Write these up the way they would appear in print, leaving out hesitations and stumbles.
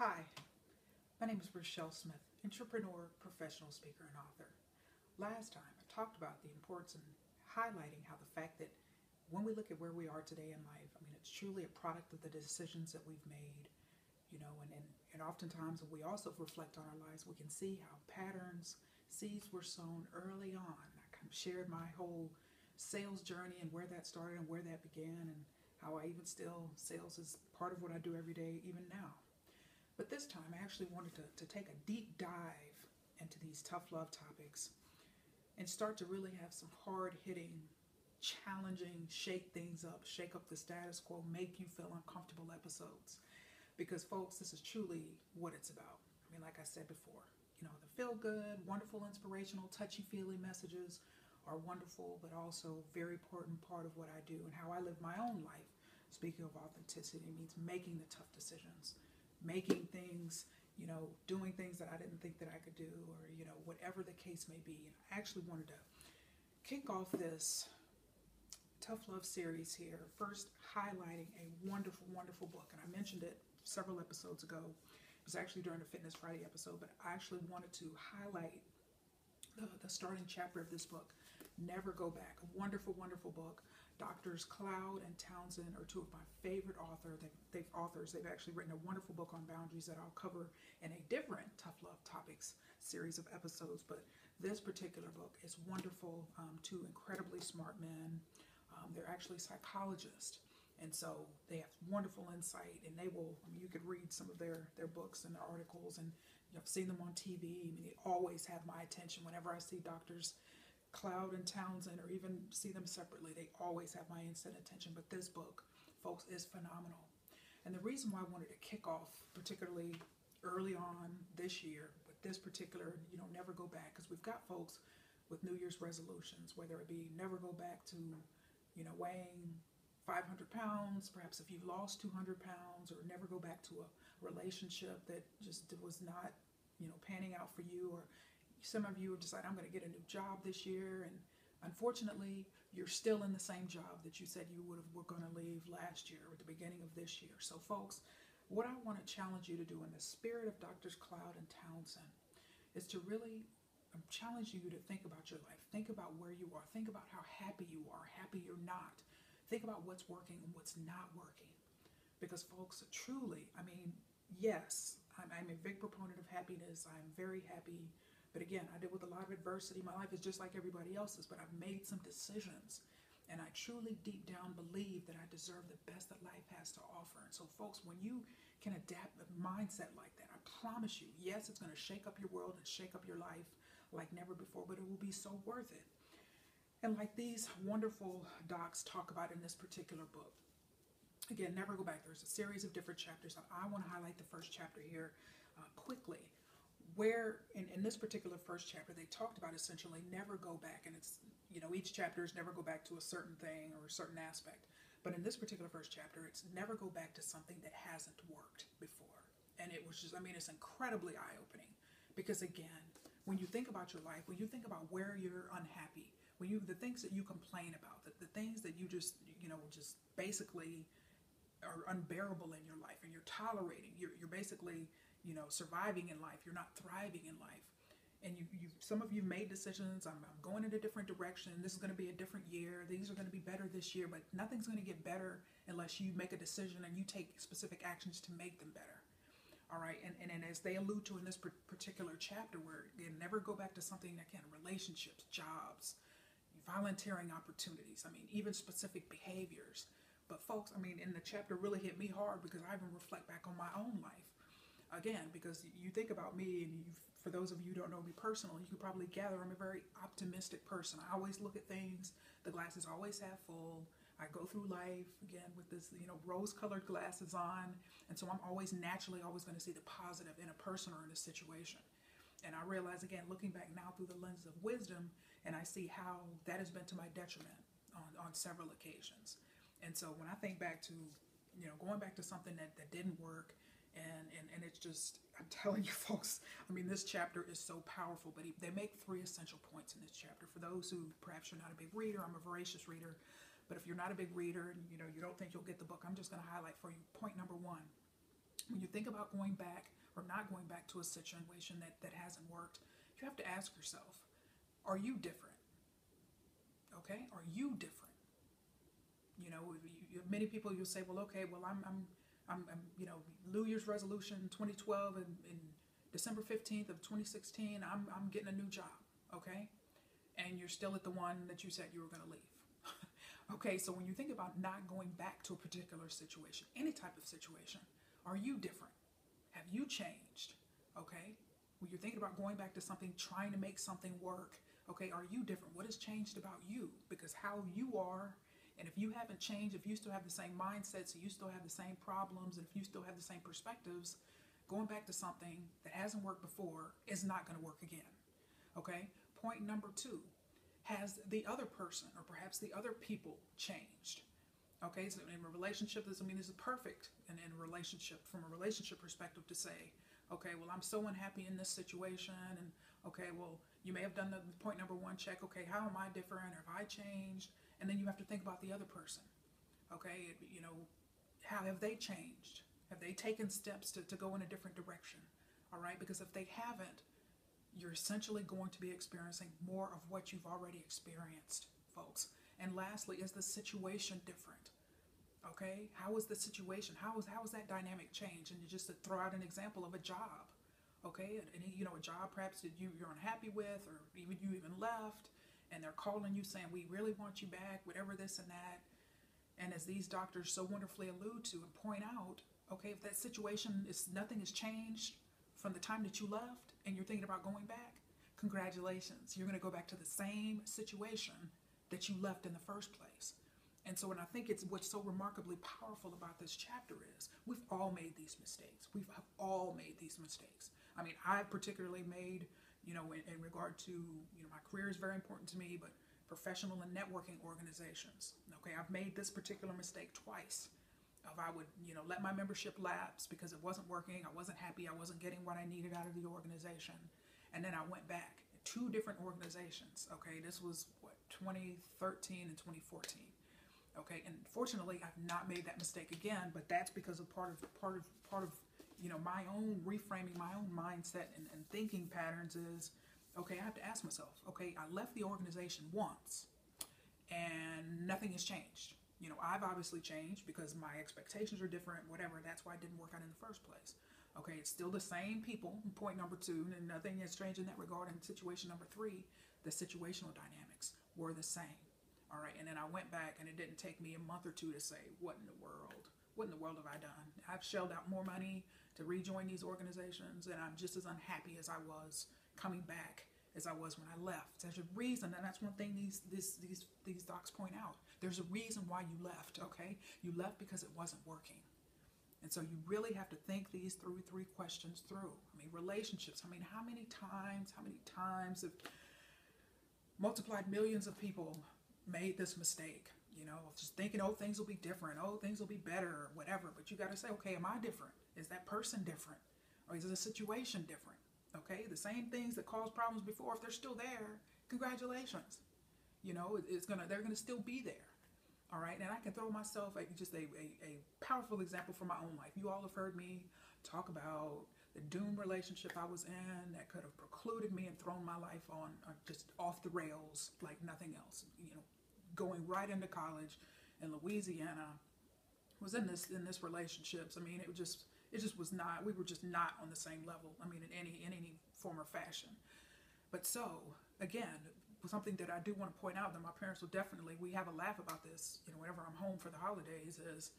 Hi, my name is Rachelle Smith, entrepreneur, professional speaker, and author. Last time I talked about the importance and highlighting how the fact that when we look at where we are today in life, it's truly a product of the decisions that we've made, and oftentimes when we also reflect on our lives, we can see how patterns, seeds were sown early on. I kind of shared my whole sales journey and where that started and where that began, and how I even still, sales is part of what I do every day, even now. But this time, I actually wanted to take a deep dive into these tough love topics and start to really have some hard hitting, challenging, shake things up, shake up the status quo, make you feel uncomfortable episodes. Because, folks, this is truly what it's about. Like I said before, the feel good, wonderful, inspirational, touchy feely messages are wonderful, but also very important part of what I do and how I live my own life. Speaking of authenticity, means making the tough decisions, making things, doing things that I didn't think that I could do, or, whatever the case may be. And I actually wanted to kick off this tough love series here, first highlighting a wonderful, wonderful book. And I mentioned it several episodes ago. It was actually during the Fitness Friday episode, but I actually wanted to highlight the starting chapter of this book, Never Go Back. A wonderful, wonderful book. Doctors Cloud and Townsend are two of my favorite authors. They've actually written a wonderful book on boundaries that I'll cover in a different tough love topics series of episodes. But this particular book is wonderful. Two incredibly smart men. They're actually psychologists. And so they have wonderful insight, and they will, you could read some of their books and their articles, and I've seen them on TV. They always have my attention whenever I see doctors Cloud and Townsend, or even see them separately. They always have my instant attention. But this book, folks, is phenomenal. And the reason why I wanted to kick off, particularly early on this year, with this particular, never go back, because we've got folks with New Year's resolutions, whether it be never go back to, weighing 500 pounds, perhaps if you've lost 200 pounds, or never go back to a relationship that just was not, panning out for you, or some of you have decided, I'm going to get a new job this year, and unfortunately, you're still in the same job that you said you were going to leave last year or at the beginning of this year. So, folks, what I want to challenge you to do in the spirit of Doctors Cloud and Townsend is to really challenge you to think about your life. Think about where you are. Think about how happy you are, happy you're not. Think about what's working and what's not working. Because, folks, truly, yes, I'm a big proponent of happiness. I'm very happy. But again, I deal with a lot of adversity. My life is just like everybody else's, but I've made some decisions. And I truly deep down believe that I deserve the best that life has to offer. And so, folks, when you can adapt a mindset like that, I promise you, yes, it's going to shake up your world and shake up your life like never before, but it will be so worth it. And like these wonderful docs talk about in this particular book, again, never go back. There's a series of different chapters. I want to highlight the first chapter here quickly, where in this particular first chapter, they talked about essentially never go back. And it's, each chapter is never go back to a certain thing or a certain aspect. But in this particular first chapter, it's never go back to something that hasn't worked before. And it was just, it's incredibly eye-opening. Because again, when you think about your life, when you think about where you're unhappy, the things that you complain about, the things that you just basically are unbearable in your life, and you're tolerating, you're basically, surviving in life, you're not thriving in life. And some of you made decisions, I'm going in a different direction, this is going to be a different year, things are going to be better this year, but nothing's going to get better unless you make a decision and you take specific actions to make them better. All right, and as they allude to in this particular chapter, where again, never go back to something, again, relationships, jobs, volunteering opportunities, even specific behaviors. But folks, in the chapter really hit me hard because I even reflect back on my own life. Again, because you think about me, and for those of you who don't know me personally, you can probably gather I'm a very optimistic person. I always look at things, the glass is always half full. I go through life, again, with this, rose-colored glasses on. And so I'm always naturally always going to see the positive in a person or in a situation. And I realize, again, looking back now through the lens of wisdom, and I see how that has been to my detriment on several occasions. And so when I think back to, going back to something that didn't work, and it's just, I'm telling you, folks, this chapter is so powerful, but they make 3 essential points in this chapter. For those who perhaps you're not a big reader, I'm a voracious reader, but if you're not a big reader and you don't think you'll get the book, I'm just going to highlight for you point number 1. When you think about going back or not going back to a situation that hasn't worked, you have to ask yourself, are you different? Okay, are you different? Many people, you'll say, well, okay, well, I'm New Year's resolution 2012 and in December 15th of 2016, I'm getting a new job, okay? And you're still at the one that you said you were going to leave. Okay, so when you think about not going back to a particular situation, any type of situation, are you different? Have you changed? Okay, when you're thinking about going back to something, trying to make something work, okay, are you different? What has changed about you? Because how you are, and if you haven't changed, if you still have the same mindsets, you still have the same problems, and if you still have the same perspectives, going back to something that hasn't worked before is not going to work again. Okay, point number 2. Has the other person or perhaps the other people changed? Okay, so in a relationship, this is perfect. And in a relationship, from a relationship perspective, to say, okay, well, I'm so unhappy in this situation. And okay, well, you may have done the point number 1 check. Okay, how am I different? Have I changed? And then you have to think about the other person. Okay, how have they changed? Have they taken steps to go in a different direction? All right, because if they haven't, you're essentially going to be experiencing more of what you've already experienced, folks. And lastly, is the situation different? Okay, how is the situation? How is that dynamic change? And just to throw out an example of a job, okay, and a job perhaps that you're unhappy with, or even you left, and they're calling you saying, we really want you back, whatever, this and that. And as these doctors so wonderfully allude to and point out, okay, if that situation nothing has changed from the time that you left and you're thinking about going back, congratulations, you're going to go back to the same situation that you left in the first place. And so, I think it's what's so remarkably powerful about this chapter is we've all made these mistakes. We have all made these mistakes. I particularly made, in regard to, my career is very important to me, but professional and networking organizations. Okay, I've made this particular mistake twice. I would, let my membership lapse because it wasn't working. I wasn't happy. I wasn't getting what I needed out of the organization. And then I went back. 2 different organizations. Okay, this was 2013 and 2014. Okay, and fortunately, I've not made that mistake again. But that's because of part of my own reframing, my own mindset and thinking patterns is, okay, I have to ask myself, okay, I left the organization once, and nothing has changed. I've obviously changed because my expectations are different, whatever. That's why it didn't work out in the first place. Okay, it's still the same people, point number 2, and nothing has changed in that regard. And situation number 3, the situational dynamics were the same. All right, and then I went back, and it didn't take me a month or 2 to say, what in the world have I done? I've shelled out more money to rejoin these organizations, and I'm just as unhappy as I was coming back as I was when I left. There's a reason, and that's one thing these docs point out. There's a reason why you left, okay? You left because it wasn't working. And so you really have to think these 3 questions through. Relationships. How many times have multiplied millions of people made this mistake? Just thinking, oh, things will be different. Oh, things will be better, or whatever. But you got to say, okay, am I different? Is that person different? Or is the situation different? Okay, the same things that caused problems before, if they're still there, congratulations. They're gonna still be there. All right, and I can throw myself just a powerful example from my own life. You all have heard me talk about the doomed relationship I was in that could have precluded me and thrown my life on just off the rails like nothing else. Going right into college in Louisiana, was in this relationships. It just was not. We were just not on the same level. In any form or fashion. But so again, something that I do want to point out that my parents will definitely, we have a laugh about this, whenever I'm home for the holidays, is,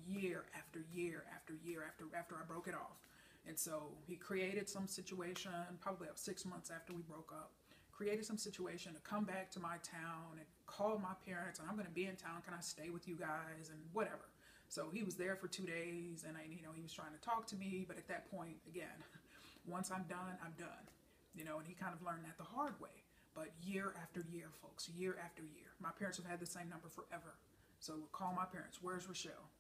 year after year after year after I broke it off. And so he created some situation, probably about 6 months after we broke up, created some situation to come back to my town and call my parents, and I'm going to be in town. Can I stay with you guys? And whatever. So he was there for 2 days, and he was trying to talk to me. But at that point, again, once I'm done, I'm done. And he kind of learned that the hard way. But year after year, folks, year after year. My parents have had the same number forever. So we'll call my parents. Where's Rachelle?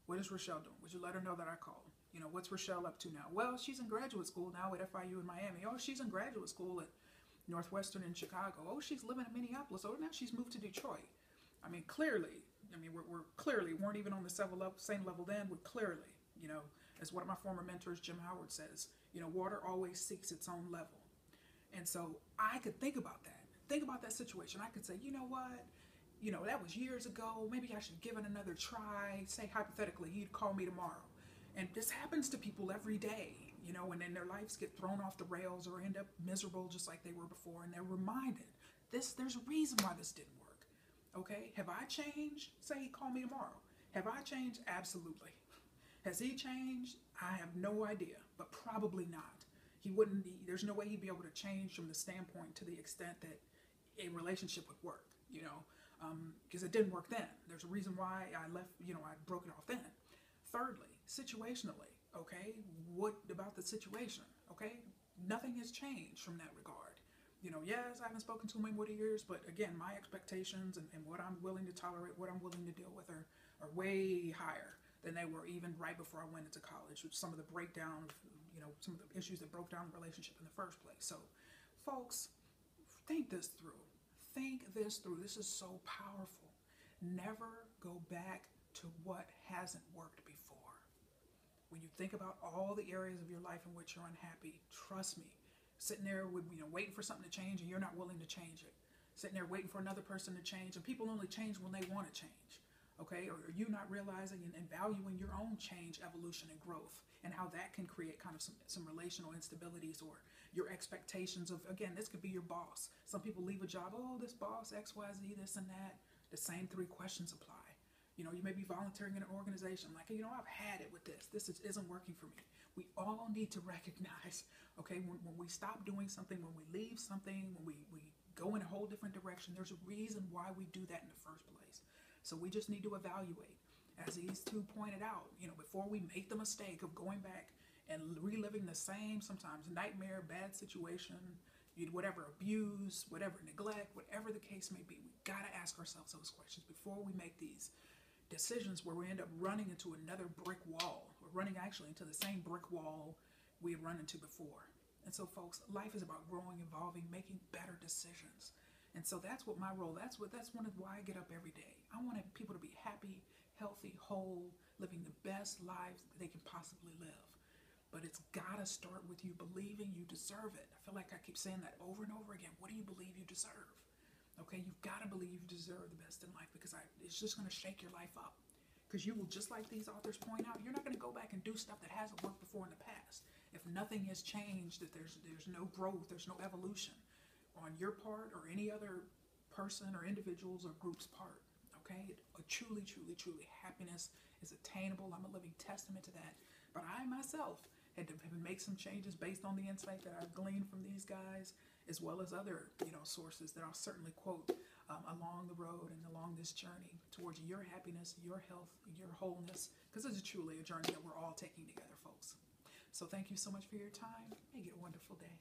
What is Rachelle doing? Would you let her know that I called? What's Rachelle up to now? Well, she's in graduate school now at FIU in Miami. Oh, she's in graduate school at Northwestern in Chicago. Oh, she's living in Minneapolis. Oh, now she's moved to Detroit. Clearly, we're clearly weren't even on the same level then. We're clearly, As one of my former mentors, Jim Howard, says, water always seeks its own level. And so I could think about that. Think about that situation. I could say, you know what? That was years ago. Maybe I should give it another try. Say, hypothetically, he'd call me tomorrow. And this happens to people every day, and then their lives get thrown off the rails or end up miserable just like they were before. And they're reminded, there's a reason why this didn't work. Okay? Have I changed? Say he called me tomorrow. Have I changed? Absolutely. Has he changed? I have no idea, but probably not. There's no way he'd be able to change from the standpoint to the extent that a relationship would work, because it didn't work then. There's a reason why I left, I broke it off then. Thirdly, situationally, okay, what about the situation, okay? Nothing has changed from that regard. Yes, I haven't spoken to him in 40 years, but again, my expectations and what I'm willing to tolerate, what I'm willing to deal with are way higher than they were even right before I went into college, with some of the breakdown of, some of the issues that broke down the relationship in the first place. So, folks, think this through. Think this through. This is so powerful. Never go back to what hasn't worked before. When you think about all the areas of your life in which you're unhappy, trust me, sitting there with, waiting for something to change and you're not willing to change it. Sitting there waiting for another person to change, and people only change when they want to change. Okay, or are you not realizing and valuing your own change, evolution, and growth, and how that can create kind of some relational instabilities, or your expectations of, again, this could be your boss. Some people leave a job, this boss, X, Y, Z, this and that. The same 3 questions apply. You may be volunteering in an organization, like, I've had it with this. This isn't working for me. We all need to recognize, okay, when we stop doing something, when we leave something, when we go in a whole different direction, there's a reason why we do that in the first place. So we just need to evaluate, as these 2 pointed out, before we make the mistake of going back and reliving the same, sometimes nightmare, bad situation, whatever abuse, whatever neglect, whatever the case may be. We got to ask ourselves those questions before we make these decisions where we end up running into another brick wall. We're running actually into the same brick wall we had run into before. And so, folks, life is about growing, evolving, making better decisions. And so that's what my role, that's one of why I get up every day. I want people to be happy, healthy, whole, living the best lives that they can possibly live. But it's got to start with you believing you deserve it. I feel like I keep saying that over and over again. What do you believe you deserve? Okay, you've got to believe you deserve the best in life, because it's just going to shake your life up. Because you will, just like these authors point out, you're not going to go back and do stuff that hasn't worked before in the past. If nothing has changed, that there's no growth, there's no evolution on your part or any other person or individual's or group's part. Okay, truly happiness is attainable. I'm a living testament to that. But I myself had to make some changes based on the insight that I've gleaned from these guys, as well as other sources that I'll certainly quote along the road and along this journey towards your happiness, your health, your wholeness, because this is truly a journey that we're all taking together, folks. So thank you so much for your time. Make it a wonderful day.